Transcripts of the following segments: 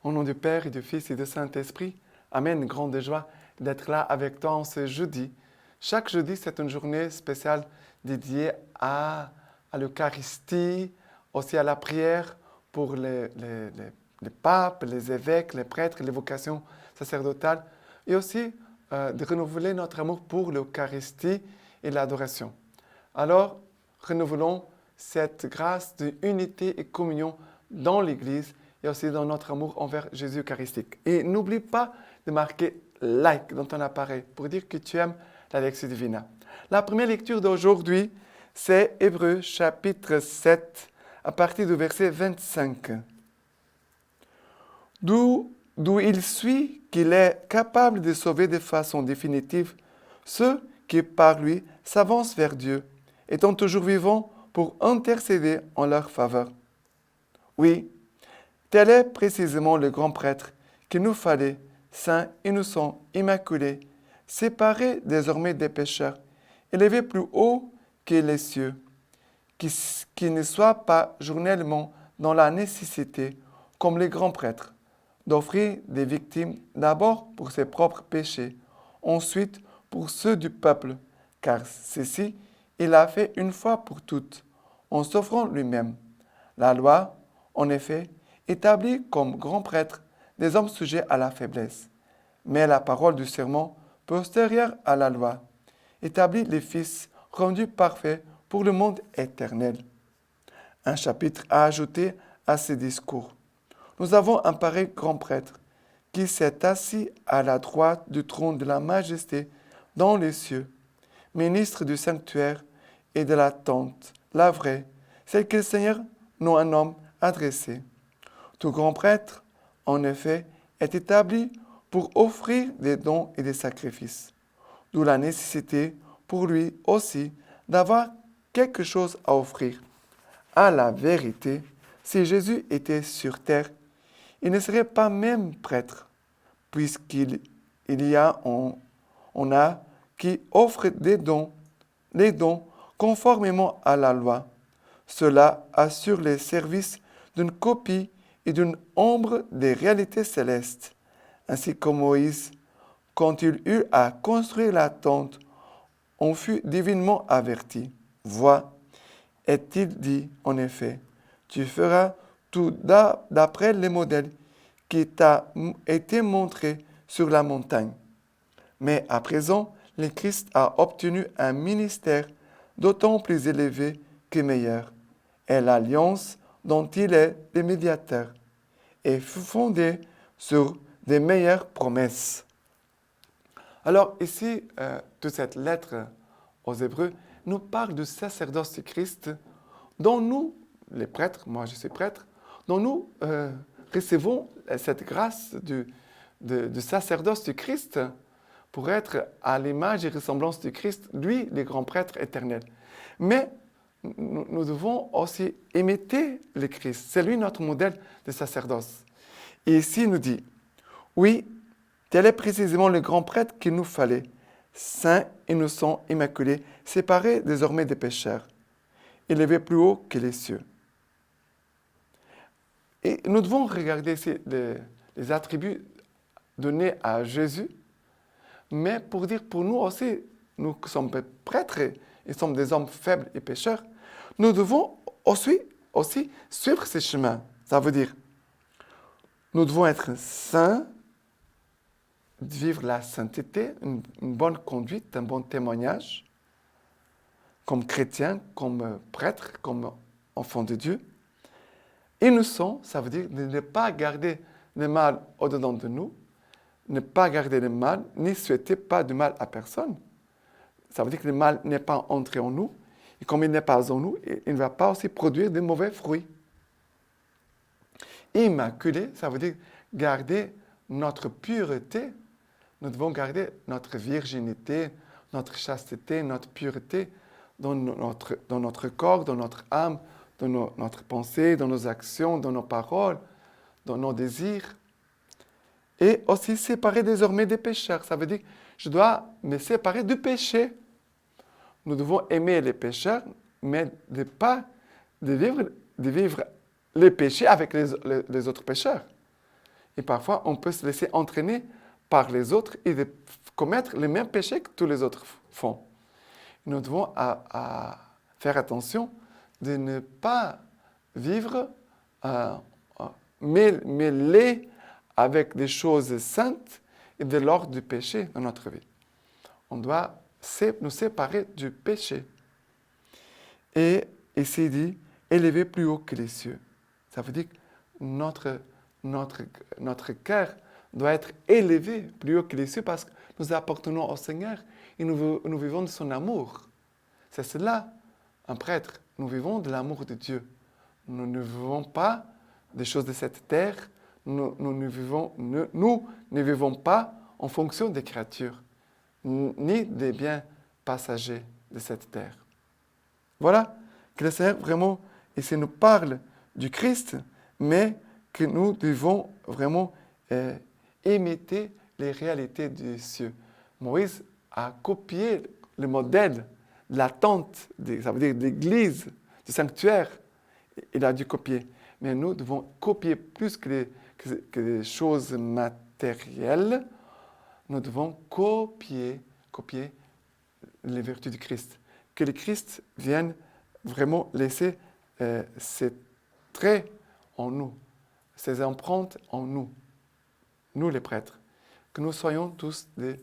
Au nom du Père et du Fils et du Saint-Esprit, Amen. Grande joie d'être là avec toi en ce jeudi. Chaque jeudi, c'est une journée spéciale dédiée à l'Eucharistie, aussi à la prière pour les papes, les évêques, les prêtres, les vocations sacerdotales, et aussi de renouveler notre amour pour l'Eucharistie et l'adoration. Alors, renouvelons cette grâce d'unité et communion dans l'Église et aussi dans notre amour envers Jésus eucharistique. Et n'oublie pas de marquer like dans ton appareil pour dire que tu aimes la Lectio Divina. La première lecture d'aujourd'hui, c'est Hébreux chapitre 7, à partir du verset 25. D'où il suit qu'il est capable de sauver de façon définitive ceux qui, par lui, s'avancent vers Dieu, étant toujours vivants pour intercéder en leur faveur. Oui, tel est précisément le grand prêtre qu'il nous fallait, saint, innocent, immaculé, séparé désormais des pécheurs, élevé plus haut que les cieux, qui ne soit pas journellement dans la nécessité, comme les grands prêtres, d'offrir des victimes d'abord pour ses propres péchés, ensuite pour ceux du peuple, car ceci, il l'a fait une fois pour toutes, en s'offrant lui-même. La loi, en effet, établit comme grand prêtre des hommes sujets à la faiblesse. Mais la parole du serment, postérieure à la loi, établit les fils rendus parfaits pour le monde éternel. Un chapitre à ajouter à ces discours. Nous avons un pareil grand prêtre qui s'est assis à la droite du trône de la majesté dans les cieux, ministre du sanctuaire et de la tente, la vraie, celle que le Seigneur, non un homme, a dressée. Tout grand prêtre, en effet, est établi pour offrir des dons et des sacrifices, d'où la nécessité pour lui aussi d'avoir quelque chose à offrir. À la vérité, si Jésus était sur terre, il ne serait pas même prêtre, puisqu'il on a qui offre des dons, les dons conformément à la loi. Cela assure les services d'une copie et d'une ombre des réalités célestes, ainsi que Moïse, quand il eut à construire la tente, on fut divinement averti. Vois, est-il dit en effet, tu feras tout d'après les modèles qui t'a été montré sur la montagne. Mais à présent, le Christ a obtenu un ministère d'autant plus élevé que meilleur, et l'alliance dont il est le médiateur est fondée sur des meilleures promesses. Alors ici, toute cette lettre aux Hébreux nous parle du sacerdoce du Christ dont nous, les prêtres, moi je suis prêtre, dont nous recevons cette grâce du sacerdoce du Christ pour être à l'image et ressemblance du Christ, lui, le grand prêtre éternel. Mais nous devons aussi imiter le Christ. C'est lui notre modèle de sacerdoce. Et ici, il nous dit, oui, tel est précisément le grand prêtre qu'il nous fallait, saint, innocent, immaculé, séparé désormais des pécheurs, élevé plus haut que les cieux. Et nous devons regarder ici les attributs donnés à Jésus, mais pour dire pour nous aussi, nous sommes prêtres et sommes des hommes faibles et pécheurs, nous devons aussi suivre ces chemins. Ça veut dire, nous devons être saints, vivre la sainteté, une bonne conduite, un bon témoignage, comme chrétiens, comme prêtres, comme enfants de Dieu. Innocents, ça veut dire de ne pas garder le mal au-dedans de nous, ne pas garder le mal, ni souhaiter pas du mal à personne. Ça veut dire que le mal n'est pas entré en nous, et comme il n'est pas en nous, il ne va pas aussi produire de mauvais fruits. Immaculé, ça veut dire garder notre pureté. Nous devons garder notre virginité, notre chasteté, notre pureté dans notre corps, dans notre âme, dans notre pensée, dans nos actions, dans nos paroles, dans nos désirs. Et aussi séparer désormais des pécheurs. Ça veut dire que je dois me séparer du péché. Nous devons aimer les pécheurs, mais de vivre les péchés avec les autres pécheurs. Et parfois, on peut se laisser entraîner par les autres et de commettre les mêmes péchés que tous les autres font. Nous devons faire attention de ne pas vivre mêlés avec des choses saintes et de l'ordre du péché dans notre vie. On doit nous séparer du péché. Et ici dit, élevé plus haut que les cieux. Ça veut dire que notre cœur doit être élevé plus haut que les cieux parce que nous appartenons au Seigneur et nous vivons de son amour. C'est cela, un prêtre. Nous vivons de l'amour de Dieu. Nous ne vivons pas des choses de cette terre. Nous ne vivons pas en fonction des créatures, ni des biens passagers de cette terre. Voilà, que le Seigneur vraiment, ici nous parle du Christ, mais que nous devons vraiment imiter les réalités des cieux. Moïse a copié le modèle de la tente, ça veut dire de l'église, du sanctuaire. Il a dû copier. Mais nous devons copier plus que les choses matérielles. Nous devons copier les vertus du Christ. Que le Christ vienne vraiment laisser ses traits en nous, ses empreintes en nous, nous les prêtres. Que nous soyons tous des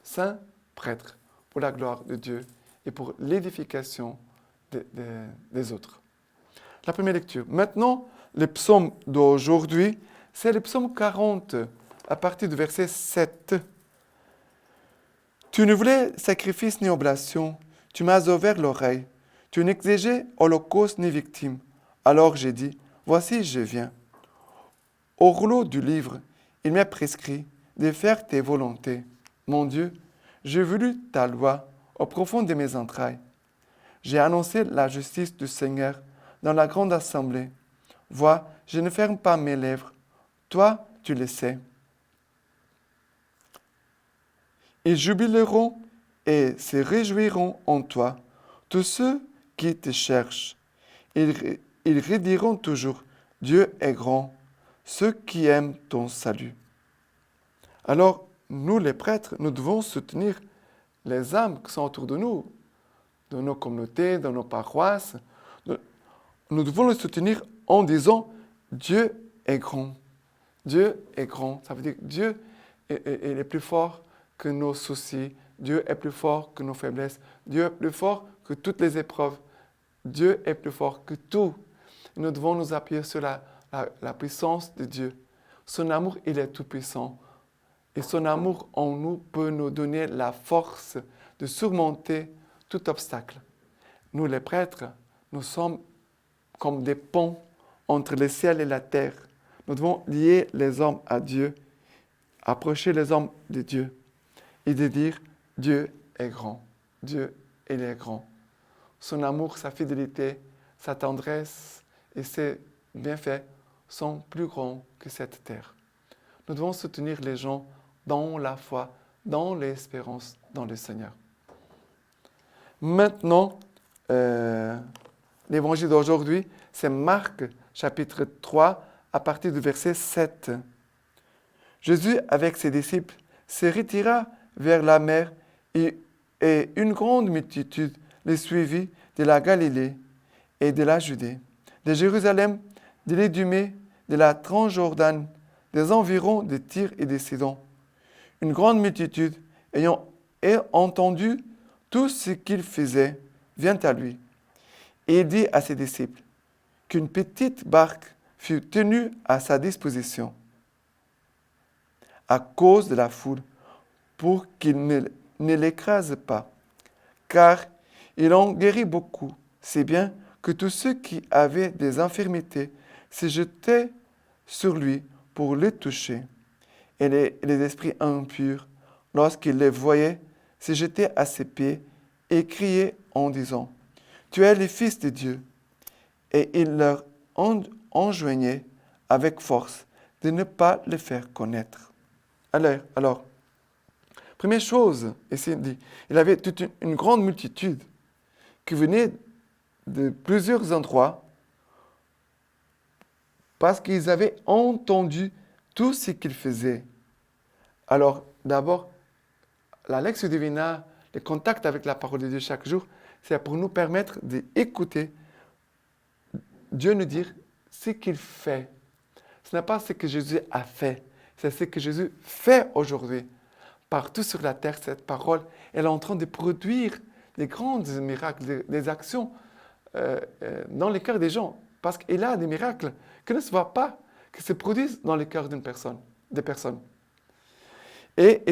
saints prêtres pour la gloire de Dieu et pour l'édification des autres. La première lecture. Maintenant, le psaume d'aujourd'hui, c'est le psaume 40, à partir du verset 7. Tu ne voulais sacrifice ni oblation, tu m'as ouvert l'oreille. Tu n'exigeais holocauste ni victime. Alors j'ai dit, voici je viens. Au rouleau du livre, il m'est prescrit de faire tes volontés. Mon Dieu, j'ai voulu ta loi au profond de mes entrailles. J'ai annoncé la justice du Seigneur dans la grande assemblée. Vois, je ne ferme pas mes lèvres. Toi, tu le sais. Ils jubileront et se réjouiront en toi, tous ceux qui te cherchent. Ils rediront toujours, Dieu est grand, ceux qui aiment ton salut. Alors, nous les prêtres, nous devons soutenir les âmes qui sont autour de nous, dans nos communautés, dans nos paroisses. Nous devons les soutenir en disant, Dieu est grand. Dieu est grand. Ça veut dire que Dieu est plus fort que nos soucis. Dieu est plus fort que nos faiblesses. Dieu est plus fort que toutes les épreuves. Dieu est plus fort que tout. Nous devons nous appuyer sur la puissance de Dieu. Son amour, il est tout puissant. Et son amour en nous peut nous donner la force de surmonter tout obstacle. Nous, les prêtres, nous sommes comme des ponts entre le ciel et la terre. Nous devons lier les hommes à Dieu, approcher les hommes de Dieu et de dire, Dieu est grand. Dieu, il est grand. Son amour, sa fidélité, sa tendresse et ses bienfaits sont plus grands que cette terre. Nous devons soutenir les gens dans la foi, dans l'espérance, dans le Seigneur. Maintenant, l'évangile d'aujourd'hui, c'est Marc, chapitre 3, à partir du verset 7. Jésus, avec ses disciples, se retira vers la mer et une grande multitude les suivit de la Galilée et de la Judée, de Jérusalem, de l'Idumée, de la Transjordane, des environs de Tyr et de Sidon. Une grande multitude, ayant entendu tout ce qu'il faisait, vient à lui. Et il dit à ses disciples qu'une petite barque fut tenue à sa disposition à cause de la foule, pour qu'il ne l'écrase pas. Car il en guérit beaucoup, si bien que tous ceux qui avaient des infirmités se jetaient sur lui pour le toucher. Et les esprits impurs, lorsqu'ils les voyaient, se jetaient à ses pieds et criaient en disant, « Tu es le Fils de Dieu. » Et il leur enjoignait avec force de ne pas le faire connaître. Alors, première chose, ici il dit, il avait toute une grande multitude qui venait de plusieurs endroits parce qu'ils avaient entendu tout ce qu'il faisait. Alors, d'abord, la Lectio Divina, le contact avec la parole de Dieu chaque jour, c'est pour nous permettre d'écouter Dieu nous dire ce qu'il fait. Ce n'est pas ce que Jésus a fait, c'est ce que Jésus fait aujourd'hui. Partout sur la terre, cette parole, elle est en train de produire des grands miracles, des actions dans les cœurs des gens. Parce qu'il a des miracles qui ne se voient pas, qui se produisent dans les cœurs des personnes. Et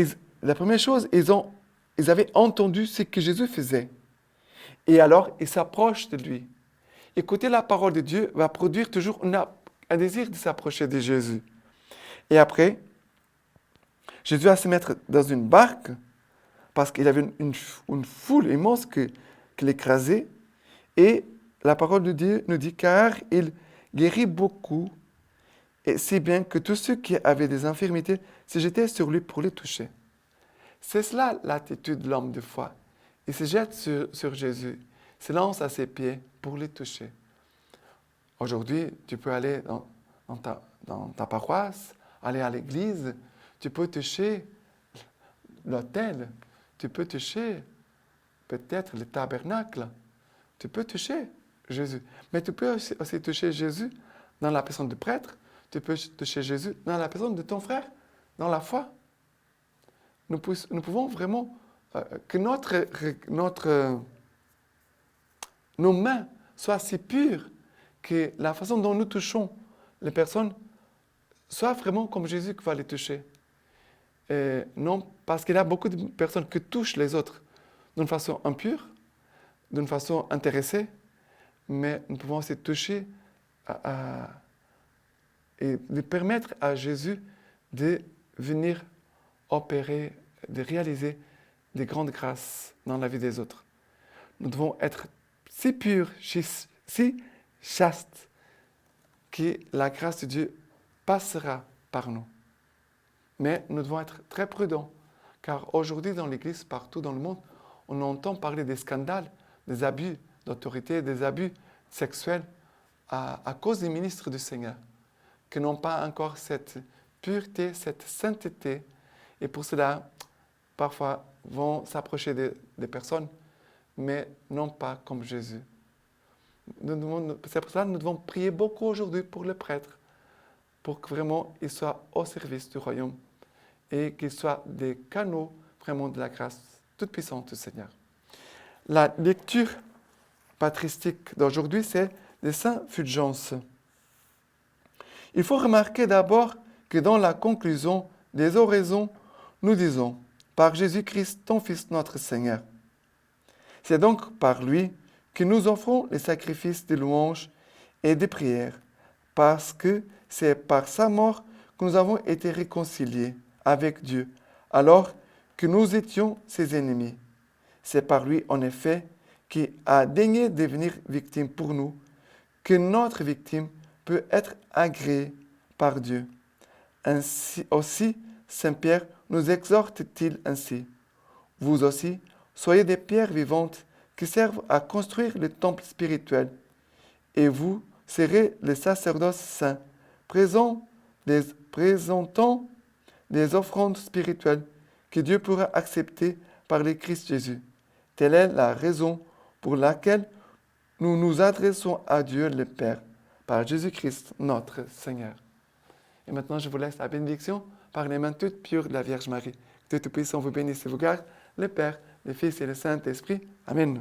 la première chose, ils avaient entendu ce que Jésus faisait. Et alors, ils s'approchent de lui. Écouter la parole de Dieu va produire toujours un désir de s'approcher de Jésus. Et après, Jésus va se mettre dans une barque parce qu'il avait une foule immense qui l'écrasait. Et la parole de Dieu nous dit, car il guérit beaucoup, et si bien que tous ceux qui avaient des infirmités se jetaient sur lui pour les toucher. C'est cela l'attitude de l'homme de foi. Il se jette sur Jésus, se lance à ses pieds pour les toucher. Aujourd'hui, tu peux aller dans ta paroisse, aller à l'église, tu peux toucher l'autel, tu peux toucher peut-être le tabernacle, tu peux toucher Jésus. Mais tu peux aussi toucher Jésus dans la personne du prêtre, tu peux toucher Jésus dans la personne de ton frère, dans la foi. Nous pouvons vraiment que nos mains soient si pures que la façon dont nous touchons les personnes soit vraiment comme Jésus qui va les toucher. Et non, parce qu'il y a beaucoup de personnes qui touchent les autres d'une façon impure, d'une façon intéressée, mais nous pouvons aussi toucher et de permettre à Jésus de venir opérer, de réaliser des grandes grâces dans la vie des autres. Nous devons être si purs, si chastes, que la grâce de Dieu passera par nous. Mais nous devons être très prudents, car aujourd'hui dans l'Église, partout dans le monde, on entend parler des scandales, des abus d'autorité, des abus sexuels à cause des ministres du Seigneur, qui n'ont pas encore cette pureté, cette sainteté, et pour cela, parfois, vont s'approcher des personnes, mais non pas comme Jésus. C'est pour cela que nous devons prier beaucoup aujourd'hui pour les prêtres, pour que vraiment ils soient au service du royaume et qu'ils soient des canaux vraiment de la grâce toute puissante du Seigneur. La lecture patristique d'aujourd'hui, c'est de Saint Fulgence. Il faut remarquer d'abord que dans la conclusion des oraisons, nous disons « Par Jésus-Christ, ton Fils, notre Seigneur ». C'est donc par lui que nous offrons les sacrifices de louange et de prière, parce que c'est par sa mort que nous avons été réconciliés avec Dieu, alors que nous étions ses ennemis. C'est par lui, en effet, qui a daigné devenir victime pour nous, que notre victime peut être agréée par Dieu. Ainsi aussi, Saint Pierre nous exhorte-t-il ainsi. Vous aussi, soyez des pierres vivantes qui servent à construire le temple spirituel, et vous serez les sacerdoces saints, présentant des offrandes spirituelles que Dieu pourra accepter par le Christ Jésus. Telle est la raison pour laquelle nous nous adressons à Dieu le Père, par Jésus-Christ notre Seigneur. Et maintenant, je vous laisse la bénédiction par les mains toutes pures de la Vierge Marie. Que Dieu Tout-Puissant vous bénisse et vous garde, le Père, le Fils et le Saint-Esprit. Amen.